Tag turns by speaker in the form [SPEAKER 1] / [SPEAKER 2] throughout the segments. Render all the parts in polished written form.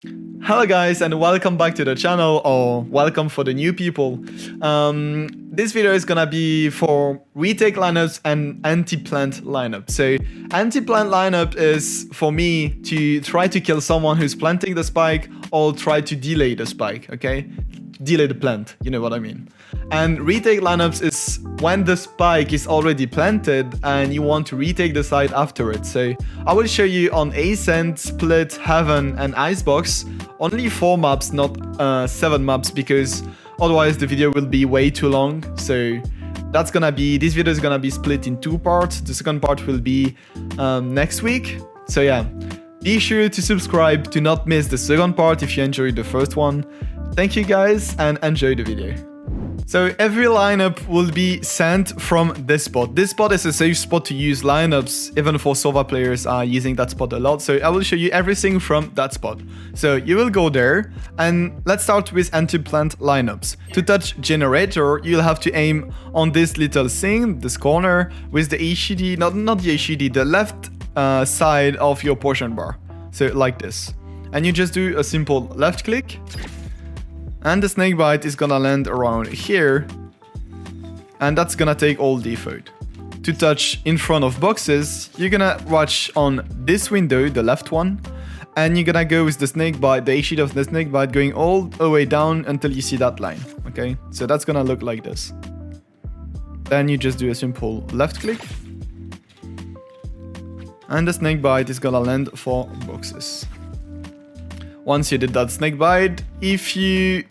[SPEAKER 1] Hello guys and welcome back to the channel, or welcome for the new people. This video is gonna be for retake lineups and anti-plant lineup. So anti-plant lineup is for me to try to kill someone who's planting the spike or try to delay the spike, okay? Delay the plant, you know what I mean. And retake lineups is when the spike is already planted and you want to retake the site after it. So I will show you on Ascent, Split, Heaven and Icebox only 4 maps, not 7 maps, because otherwise the video will be way too long. So that's gonna be, this video is gonna be split in 2 parts. The second part will be next week. So yeah, be sure to subscribe to not miss the second part if you enjoyed the first one. Thank you guys and enjoy the video. So every lineup will be sent from this spot. This spot is a safe spot to use lineups, even for Sova players are using that spot a lot. So I will show you everything from that spot. So you will go there and let's start with anti-plant lineups. To touch generator, you'll have to aim on this little thing, this corner, with the HUD, not the HUD, the left side of your potion bar. So like this. And you just do a simple left click. And the snakebite is gonna land around here. And that's gonna take all default. To touch in front of boxes, you're gonna watch on this window, the left one. And you're gonna go with the snakebite, the HUD of the snakebite going all the way down until you see that line. Okay, so that's gonna look like this. Then you just do a simple left click. And the snakebite is gonna land for boxes. Once you did that snakebite, if you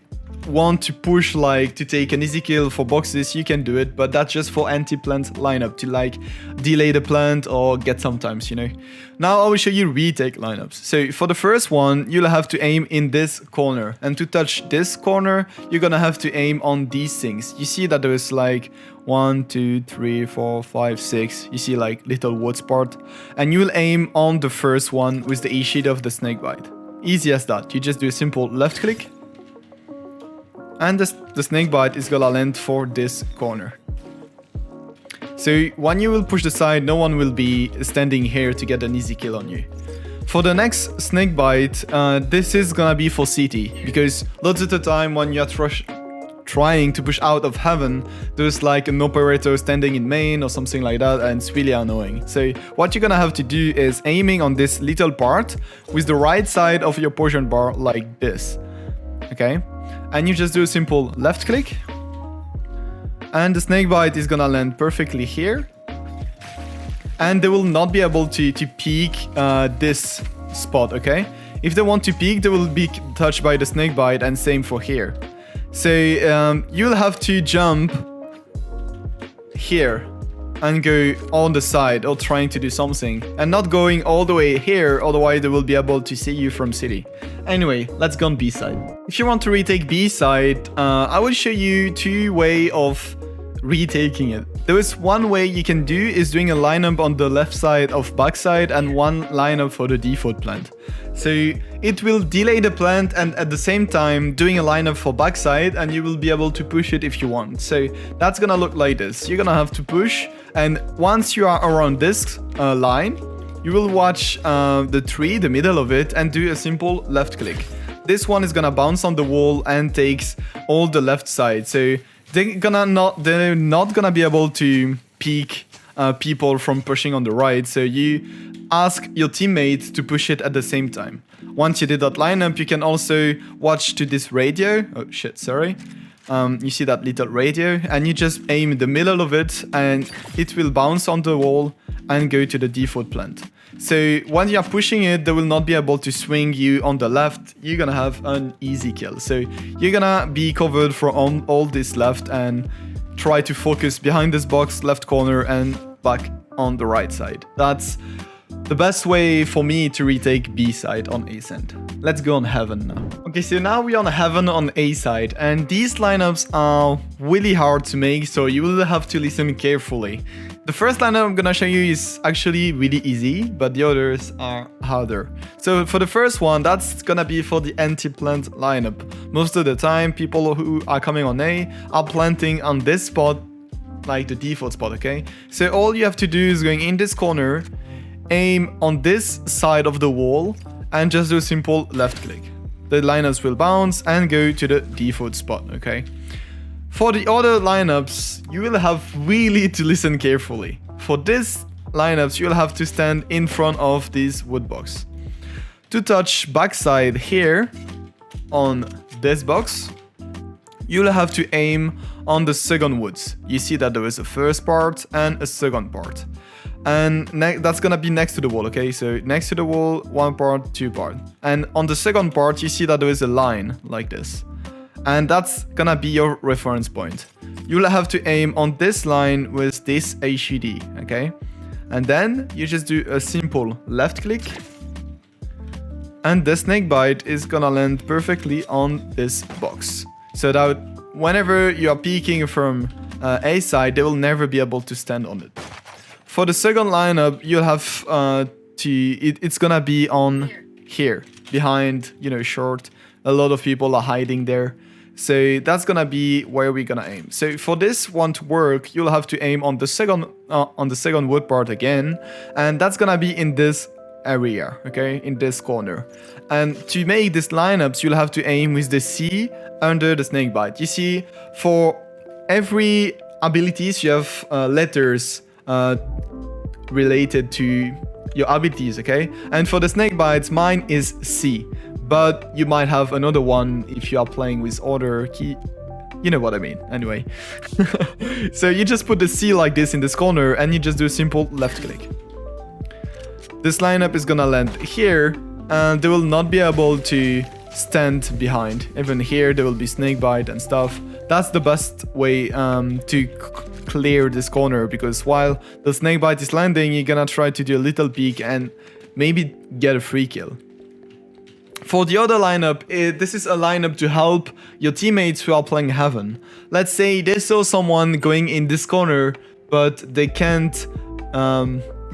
[SPEAKER 1] want to push, like to take an easy kill for boxes, you can do it, but that's just for anti-plant lineup, to like delay the plant or get sometimes, you know. Now I will show you retake lineups. So for the first one, you'll have to aim in this corner, and to touch this corner, you're gonna have to aim on these things. You see that there's like 1, 2, 3, 4, 5, 6. You see like little wood spot, and you'll aim on the first one with the HUD of the snakebite. Easy as that. You just do a simple left click. And the snakebite is gonna land for this corner. So when you will push the side, no one will be standing here to get an easy kill on you. For the next snakebite, this is gonna be for CT. Because lots of the time when you're trying to push out of heaven, there's like an operator standing in main or something like that, and it's really annoying. So what you're gonna have to do is aiming on this little part with the right side of your potion bar like this. Okay? And you just do a simple left click. And the snakebite is gonna land perfectly here. And they will not be able to peek this spot, okay? If they want to peek, they will be touched by the snakebite, and same for here. So you'll have to jump here and go on the side or trying to do something, and not going all the way here, otherwise they will be able to see you from city. Anyway, let's go on B side. If you want to retake B side, I will show you 2 ways of retaking it. There is one way you can do is doing a lineup on the left side of backside and one lineup for the default plant. So it will delay the plant and at the same time doing a lineup for backside, and you will be able to push it if you want. So that's gonna look like this. You're gonna have to push, and once you are around this line, you will watch the tree, the middle of it, and do a simple left click. This one is gonna bounce on the wall and takes all the left side. So they're not gonna be able to peek people from pushing on the right. So you ask your teammate to push it at the same time. Once you did that lineup, you can also watch to this radio. Oh shit, sorry. You see that little radio, and you just aim in the middle of it, and it will bounce on the wall and go to the default plant. So when you are pushing it, they will not be able to swing you on the left. You're gonna have an easy kill. So you're gonna be covered from all this left and try to focus behind this box, left corner, and back on the right side. That's the best way for me to retake B side on Ascent. Let's go on Heaven now. Okay, so now we're on Heaven on A side, and these lineups are really hard to make, so you will have to listen carefully. The first lineup I'm gonna show you is actually really easy, but the others are harder. So for the first one, that's gonna be for the anti-plant lineup. Most of the time, people who are coming on A are planting on this spot, like the default spot, okay? So all you have to do is going in this corner, aim on this side of the wall, and just do a simple left click. the lineups will bounce and go to the default spot, okay? For the other lineups, you will have really to listen carefully. For this lineups, you'll have to stand in front of this wood box. To touch backside here on this box, you'll have to aim on the second woods. You see that there is a first part and a second part. And that's gonna be next to the wall, okay? So next to the wall, one part, two part. And on the second part, you see that there is a line like this. And that's gonna be your reference point. You'll have to aim on this line with this HUD, okay? And then you just do a simple left click. And the snakebite is gonna land perfectly on this box. So that whenever you are peeking from A side, they will never be able to stand on it. For the second lineup, you'll have it's gonna be on here, behind, you know, short. A lot of people are hiding there. So that's gonna be where we're gonna aim. So for this one to work, you'll have to aim on the second wood part again, and that's gonna be in this area, okay, in this corner. And to make these lineups, you'll have to aim with the C under the snakebite. You see, for every abilities, you have letters related to your abilities, okay? And for the snakebites, mine is C. But you might have another one if you are playing with other key. You know what I mean. Anyway. So you just put the C like this in this corner and you just do a simple left click. This lineup is gonna land here and they will not be able to stand behind. Even here there will be snakebite and stuff. That's the best way to clear this corner, because while the snakebite is landing, you're gonna try to do a little peek and maybe get a free kill. For the other lineup, this is a lineup to help your teammates who are playing Heaven. Let's say they saw someone going in this corner, but they can't,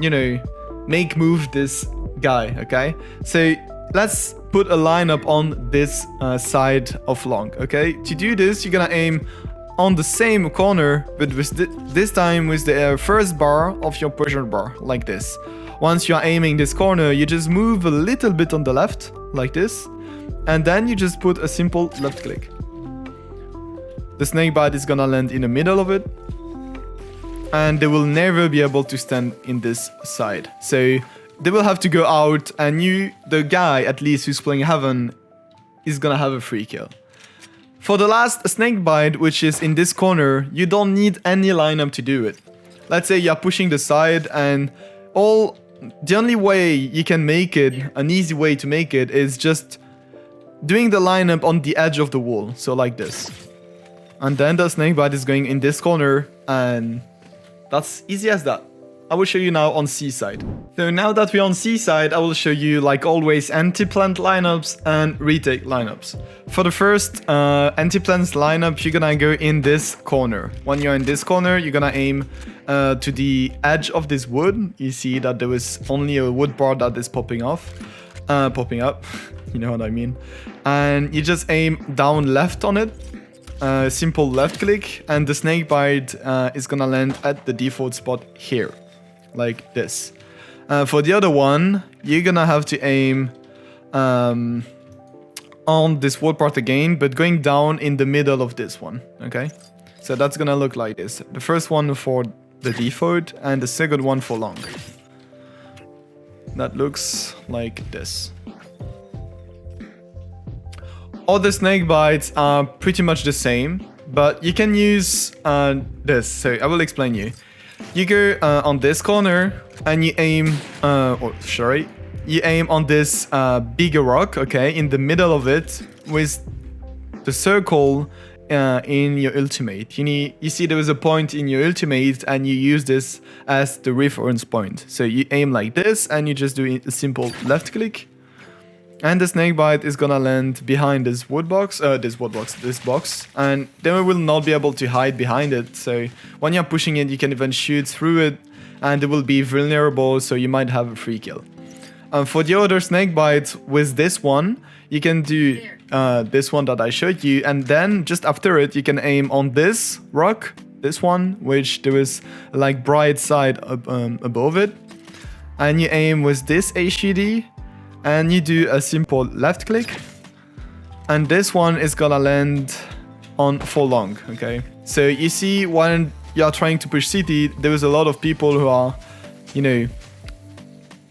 [SPEAKER 1] you know, make move this guy, okay? So let's put a lineup on this side of long, okay? To do this, you're gonna aim on the same corner, but with this time with the first bar of your pressure bar, like this. Once you are aiming this corner, you just move a little bit on the left, like this, and then you just put a simple left click. The snakebite is gonna land in the middle of it, and they will never be able to stand in this side. So they will have to go out, and the guy at least who's playing Heaven, is gonna have a free kill. For the last snakebite, which is in this corner, you don't need any lineup to do it. Let's say you're pushing the side, and the only way you can make it, an easy way to make it, is just doing the lineup on the edge of the wall, so like this. And then the snakebite is going in this corner, and that's easy as that. I will show you now on C side. So now that we're on C side, I will show you, like always, anti-plant lineups and retake lineups. For the first anti-plant lineup, you're gonna go in this corner. When you're in this corner, you're gonna aim to the edge of this wood. You see that there is only a wood part that is popping up. You know what I mean. And you just aim down left on it. Simple left click, and the snakebite is gonna land at the default spot here, like this. For the other one, you're gonna have to aim on this wood part again, but going down in the middle of this one, okay? So that's gonna look like this. The first one for the default, and the second one for long. That looks like this. All the snake bites are pretty much the same, but you can use this. So I will explain you. You go on this corner and you aim, you aim on this bigger rock, okay, in the middle of it with the circle in your ultimate. You see there is a point in your ultimate and you use this as the reference point. So you aim like this and you just do a simple left click. And the snakebite is gonna land behind this box, and then we will not be able to hide behind it. So when you're pushing it, you can even shoot through it, and it will be vulnerable, so you might have a free kill. For the other snakebite with this one, you can do this one that I showed you, and then just after it, you can aim on this rock, this one, which there is like bright side above it, and you aim with this HUD. And you do a simple left click, and this one is gonna land on for long, okay? So you see, when you are trying to push city, there is a lot of people who are, you know,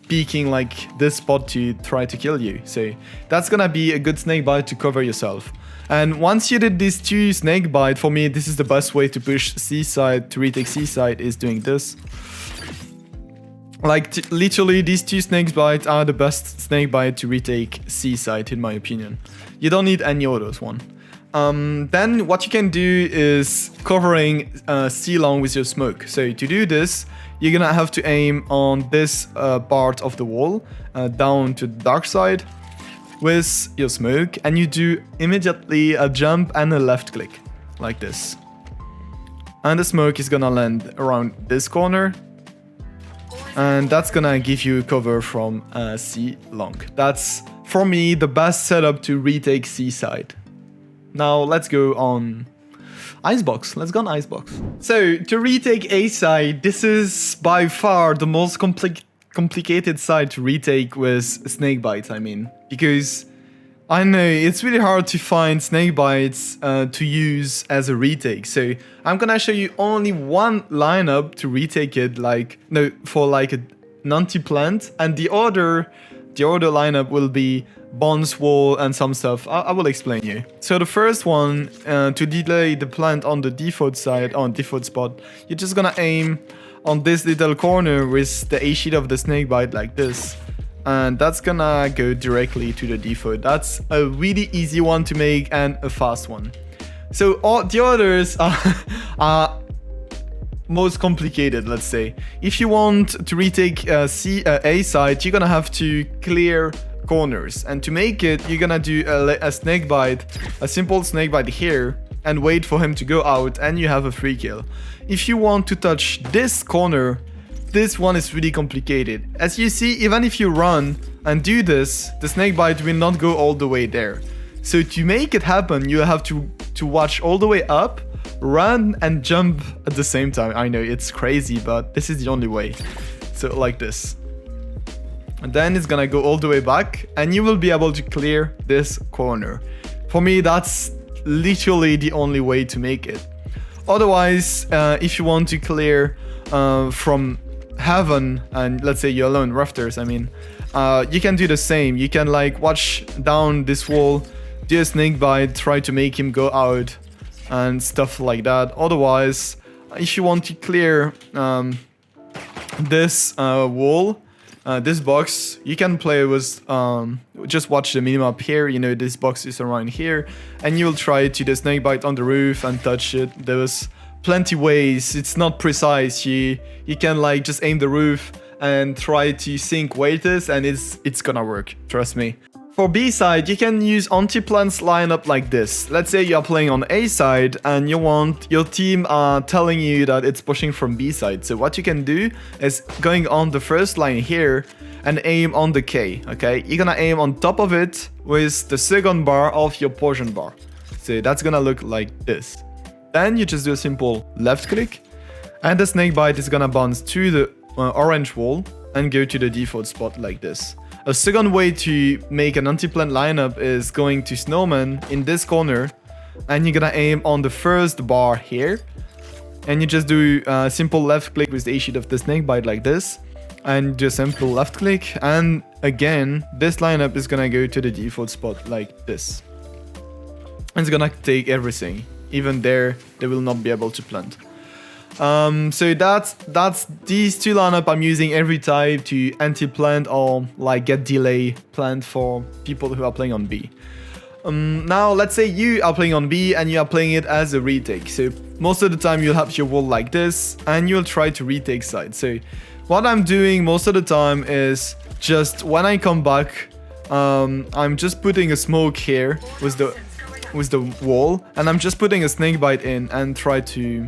[SPEAKER 1] peeking like this spot to try to kill you. So that's gonna be a good snake bite to cover yourself. And once you did these 2 snake bite, for me, this is the best way to push C side, to retake C side, is doing this. Like, literally, these 2 snake bites are the best snake bite to retake C side, in my opinion. You don't need any others one. Then what you can do is covering C long with your smoke. So to do this, you're gonna have to aim on this part of the wall, down to the dark side, with your smoke, and you do immediately a jump and a left click, like this. And the smoke is gonna land around this corner, and that's gonna give you cover from C long. That's, for me, the best setup to retake C side. Now let's go on Icebox. Let's go on Icebox. So to retake A side, this is by far the most complicated side to retake with snake bites, I mean, because I know it's really hard to find snake bites to use as a retake. So I'm gonna show you only one lineup to retake it, like, no, for like an anti-plant, and the other lineup will be bonds, wall, and some stuff. I will explain you. So the first one, to delay the plant on the default side, on default spot, you're just gonna aim on this little corner with the A sheet of the snake bite like this, and that's gonna go directly to the default. That's a really easy one to make and a fast one. So all the others are most complicated, let's say. If you want to retake A side, you're gonna have to clear corners, and to make it, you're gonna do a snake bite, a simple snake bite here, and wait for him to go out, and you have a free kill. If you want to touch this corner, this one is really complicated. As you see, even if you run and do this, the snake bite will not go all the way there. So to make it happen, you have to watch all the way up, run and jump at the same time. I know it's crazy, but this is the only way. So like this. And then it's gonna go all the way back, and you will be able to clear this corner. For me, that's literally the only way to make it. Otherwise, if you want to clear from heaven, and let's say you're alone, rafters, I mean, you can do the same. You can like watch down this wall, do a snake bite, try to make him go out, and stuff like that. Otherwise, if you want to clear this wall, this box, you can play with, just watch the minimap here, you know, this box is around here, and you'll try to the snake bite on the roof and touch it. There's plenty ways, it's not precise, you can like just aim the roof and try to sync weights, and it's gonna work, trust me. For B side, you can use anti-plants lineup like this. Let's say you are playing on A side and you want your team are telling you that it's pushing from B side. So what you can do is going on the first line here and aim on the K, okay? You're gonna aim on top of it with the second bar of your poison bar. So that's gonna look like this. Then you just do a simple left click, and the snake bite is gonna bounce to the orange wall and go to the default spot like this. A second way to make an anti-plant lineup is going to snowman in this corner, and you're gonna aim on the first bar here, and you just do a simple left click with the A sheet of the snake bite like this, and do a simple left click, and again this lineup is gonna go to the default spot like this. It's gonna take everything. Even there, they will not be able to plant. So that's these two lineup I'm using every time to anti-plant or like get delay plant for people who are playing on B. Now let's say you are playing on B and you are playing it as a retake. So most of the time you'll have your wall like this and you'll try to retake side. So what I'm doing most of the time is just when I come back, I'm just putting a smoke here with the wall, and I'm just putting a snake bite in and try to,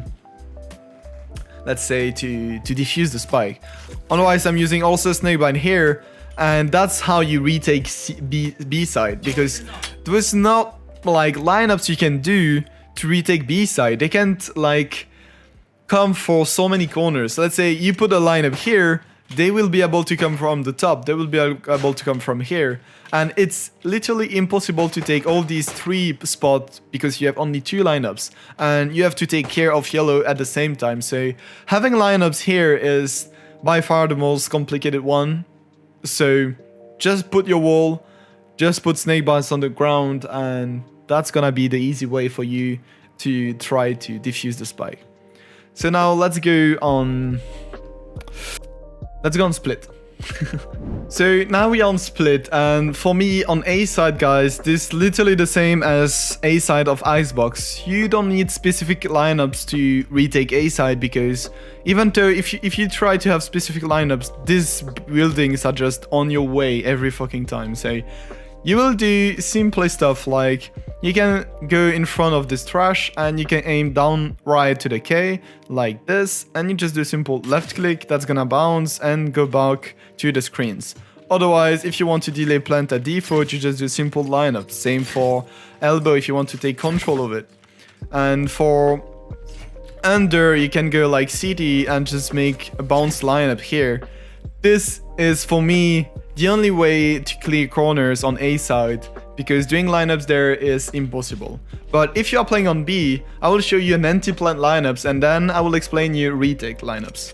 [SPEAKER 1] let's say, to defuse the spike. Otherwise, I'm using also snakebite here, and that's how you retake B side, because there's not like lineups you can do to retake B side. They can't like come for so many corners. So let's say you put a lineup here, they will be able to come from the top, they will be able to come from here. And it's literally impossible to take all these 3 spots because you have only 2 lineups. And you have to take care of yellow at the same time. So having lineups here is by far the most complicated one. So just put your wall, just put snake bites on the ground, and that's gonna be the easy way for you to try to defuse the spike. So now let's go on split. So now we are on split, and for me on A side, guys, this is literally the same as A side of Icebox. You don't need specific lineups to retake A side, because even though if you try to have specific lineups, these buildings are just on your way every fucking time. So you will do simple stuff like you can go in front of this trash and you can aim down right to the K like this, and you just do simple left click, that's gonna bounce and go back to the screens. Otherwise, if you want to delay plant at default, you just do simple lineup. Same for elbow if you want to take control of it. And for under, you can go like city and just make a bounce lineup here. This is for me the only way to clear corners on A side, because doing lineups there is impossible. But if you are playing on B, I will show you an anti-plant lineups, and then I will explain you retake lineups.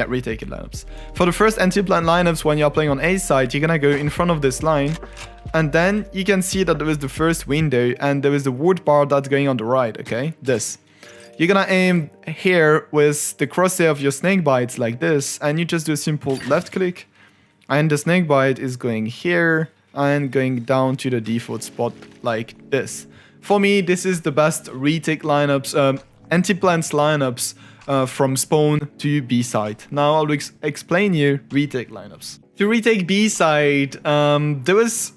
[SPEAKER 1] Retake lineups. For the first anti-plant lineups, when you are playing on A side, you're gonna go in front of this line, and then you can see that there is the first window, and there is the wood bar that's going on the right, okay? This. You're gonna aim here with the crosshair of your snake bites like this, and you just do a simple left click, and the snake bite is going here and going down to the default spot like this. For me, this is the best retake lineups, anti-plants lineups from spawn to B side. Now I'll explain you retake lineups. To retake B side, there is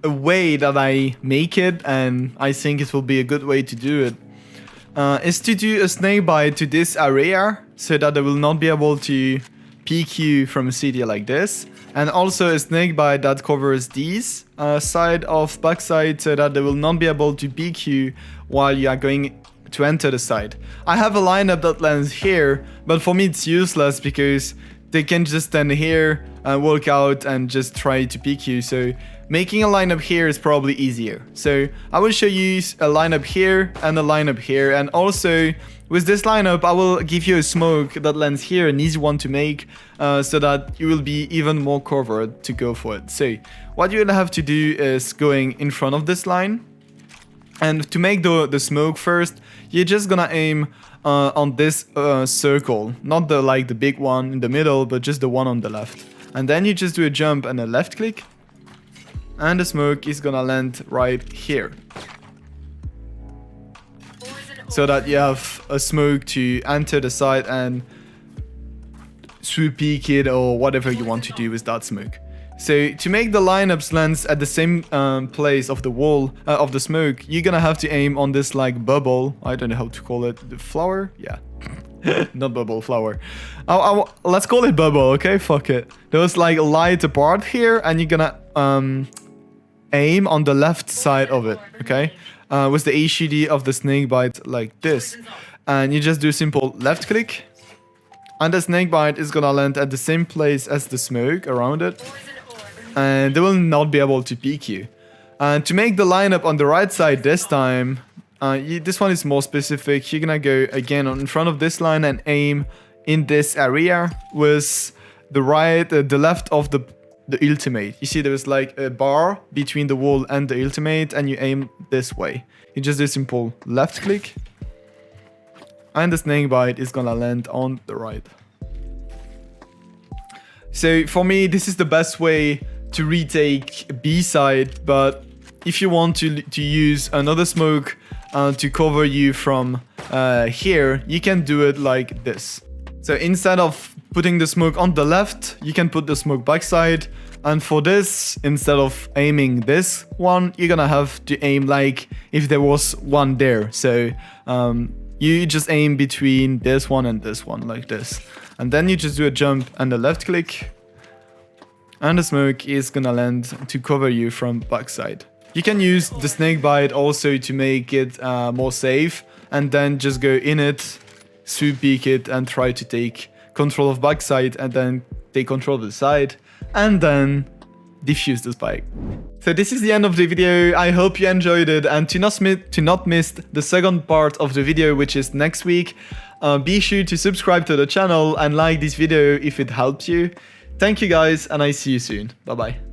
[SPEAKER 1] a way that I make it, and I think it will be a good way to do it. Is to do a snake bite to this area so that they will not be able to peek you from a city like this, and also a snake bite that covers these side of backside so that they will not be able to peek you while you are going to enter the site. I have a lineup that lands here, but for me it's useless because they can just stand here and walk out and just try to peek you. So making a lineup here is probably easier. So I will show you a lineup here and a lineup here, and also with this lineup I will give you a smoke that lands here, an easy one to make, so that you will be even more covered to go for it. So what you will have to do is going in front of this line, and to make the smoke first, you're just gonna aim on this circle, not the big one in the middle, but just the one on the left. And then you just do a jump and a left click, and the smoke is gonna land right here, so that you have a smoke to enter the site and swoop peek it or whatever you want to do with that smoke. So to make the lineups land at the same place of the wall of the smoke, you're gonna have to aim on this like bubble. I don't know how to call it. The flower? Yeah. Not bubble, flower. Let's call it bubble, okay? Fuck it. There's like a light apart here, and you're gonna aim on the left side of it, okay? With the HUD of the snake bite like this. And you just do simple left click, and the snake bite is gonna land at the same place as the smoke around it, and they will not be able to peek you. And to make the lineup on the right side this time, this one is more specific. You're gonna go again in front of this line and aim in this area with the left of the ultimate. You see there's like a bar between the wall and the ultimate, and you aim this way. You just do simple left click, and the snake bite is gonna land on the right. So for me, this is the best way to retake B side, but if you want to use another smoke to cover you from here, you can do it like this. So instead of putting the smoke on the left, you can put the smoke backside. And for this, instead of aiming this one, you're gonna have to aim like if there was one there. So you just aim between this one and this one like this. And then you just do a jump and a left click, and the smoke is gonna land to cover you from backside. You can use the snake bite also to make it more safe, and then just go in it, swoop peek it, and try to take control of backside, and then take control of the site, and then defuse the spike. So this is the end of the video. I hope you enjoyed it, and to not miss the second part of the video, which is next week, be sure to subscribe to the channel and like this video if it helps you. Thank you guys, and I see you soon. Bye bye.